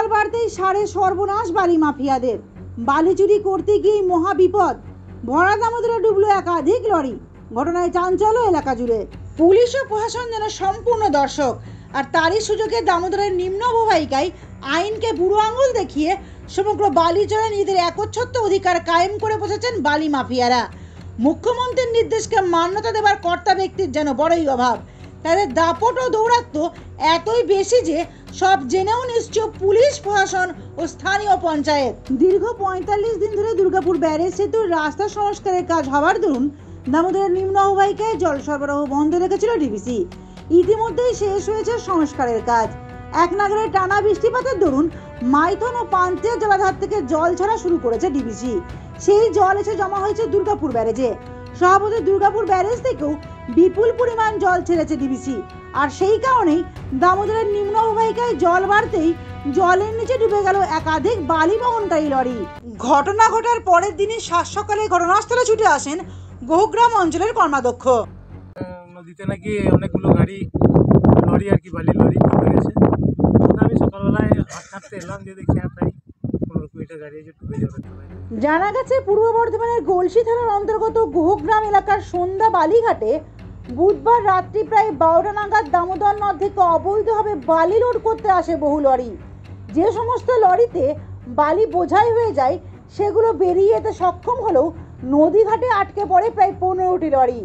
জল বাড়তেই সারে সর্বনাশ বালি মাফিয়াদের। বালি চুরি করতে গিয়ে মহা বিপদ, ভরা দামোদরে ডুবলো একাধিক লরি। ঘটনায় চাঞ্চল্য এলাকা জুড়ে। পুলিশ ও প্রশাসন যেন সম্পূর্ণ দর্শক, আর তারই সুযোগে দামোদরের নিম্ন অববাহিকায় আইনকে বুড়ো আঙুল দেখিয়ে সমগ্র বালি চরে নিজেদের একচ্ছত্র অধিকার কায়েম করে বসেছেন বালি মাফিয়ারা। মুখ্যমন্ত্রীর নির্দেশকে মান্যতা দেবার কর্তা ব্যক্তির যেন বড়ই অভাব। তাদের দাপট ও দৌরাত্ম্য এতই বেশি যে সব জেনেও নিশ্চয় পুলিশ, প্রশাসন ও স্থানীয় পঞ্চায়েত। দীর্ঘ ৪৫ দিন ধরে দুর্গাপুর ব্যারেজ সেতুর রাস্তা সংস্কারের কাজ হওয়ার দরুন দামোদরের নিম্ন অববাহিকায় জল সরবরাহ বন্ধ রেখেছিল ডিবিসি। ইতিমধ্যেই শেষ হয়েছে সংস্কারের কাজ। এক নাগারে টানা বৃষ্টিপাতের দরুন মাইথন ও পান্তিয়া জলাধার থেকে জল ছাড়া শুরু করেছে ডিবিসি। সেই জল এসে জমা হয়েছে দুর্গাপুর ব্যারেজে। স্বভাবত দুর্গাপুর ব্যারেজ থেকেও বিপুল পরিমাণ জল ছেড়েছে ডিবিসি, আর সেই কারণেই দামোদরের নিম্ন অববাহিকায় জল বাড়তেই জলের নিচে ডুবে গেল একাধিক বালি বহনকারী লরি। ঘটনা ঘটার পরের দিনই সাত সকালে ঘটনাস্থলে ছুটে আসেন গোহগ্রাম অঞ্চলের কর্মাধ্যক্ষ। নদীতে নাকি অনেকগুলো লরি আর কি বালি লরি ডুবে গেছে। আমি সকালবেলায় হাঁটতে এলাম, যে দেখি প্রায় 15-20টা গাড়ি এসে ডুবে যাবে। জানা গেছে পূর্ব বর্ধমানের গলসি থানার অন্তর্গত গোহগ্রাম এলাকার সন্ধ্যা বালিঘাটে বুধবার রাত্রি প্রায় 12টা নাগাদ দামোদর নদ থেকে অবৈধভাবে বালি লোড করতে আসে বহু লরি। যে সমস্ত লরিতে বালি বোঝাই হয়ে যায় সেগুলো বেরিয়ে যেতে সক্ষম হলেও নদীঘাটে আটকে পড়ে প্রায় 15টি লরি।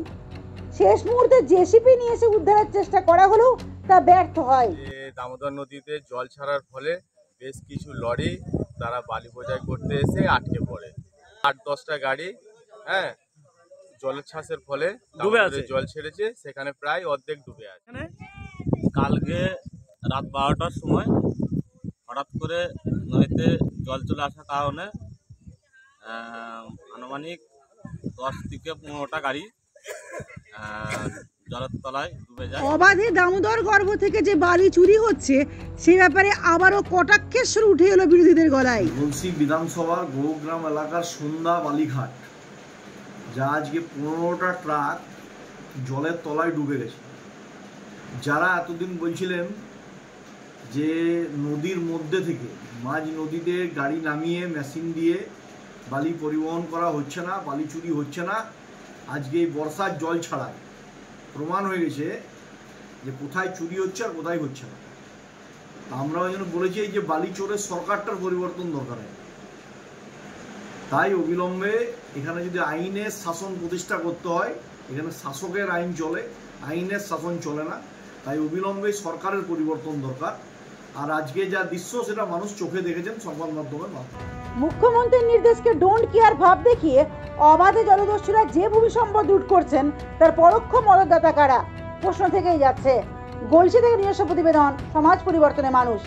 শেষ মুহূর্তে জেসিপি নিয়ে এসে উদ্ধারের চেষ্টা করা হলেও তা ব্যর্থ হয়। দামোদর নদীতে জল ছাড়ার ফলে বেশ কিছু লরি তারা বালি বোঝাই করতে এসে আটকে পড়ে। 8-10টা গাড়ি জলের ছাঁচের ফলে জল ছেড়েছে, সেখানে প্রায় অর্ধেক ডুবে আছে। কালকে রাত 12টার সময় হঠাৎ করে নদীতে জল চলে আসার কারণে আনুমানিক 10 থেকে 15টা গাড়ি জলের তলায় ডুবে যায়। অবাধে দামোদর গর্ভ থেকে যে বালি চুরি হচ্ছে সে ব্যাপারে আবারও কটাক্ষের সুর উঠে এলো বিরোধীদের গলায়। গলসি বিধানসভার গোহগ্রাম এলাকার সন্ধ্যা বালিঘাট, যা আজকে 15টা ট্রাক জলের তলায় ডুবে গেছে। যারা এতদিন বলছিলেন যে নদীর মধ্যে থেকে মাঝ নদীতে গাড়ি নামিয়ে মেশিন দিয়ে বালি পরিবহন করা হচ্ছে না, বালি চুরি হচ্ছে না, আজকে এই বর্ষার জল ছাড়ায় প্রমাণ হয়ে গেছে যে কোথায় চুরি হচ্ছে আর কোথায় হচ্ছে না। আমরা ওই জন্য বলেছি যে বালি চোরের সরকারটার পরিবর্তন দরকার হয়। তাই অবিলম্বে এখানে যদি আইনের শাসন প্রতিষ্ঠা করতে হয়, এখানে শাসকের আইন চলে, আইনের শাসন চলে না। তাই অবিলম্বে সরকারের পরিবর্তন দরকার। আর আজকে যা দৃশ্য সেটা মানুষ চোখে দেখেছেন সংবাদ মাধ্যমের মাধ্যমে। মুখ্যমন্ত্রীর নির্দেশকে ডোন্ট কেয়ার ভাব দেখিয়ে অবাধে জলদস্যুরা যে ভূমি সম্পদ লুট করছেন তার পরোক্ষ মদতদাতা কারা, প্রশ্ন থেকেই যাচ্ছে। গলসি থেকে নিজস্ব প্রতিবেদন, সমাজ পরিবর্তনে মানুষ।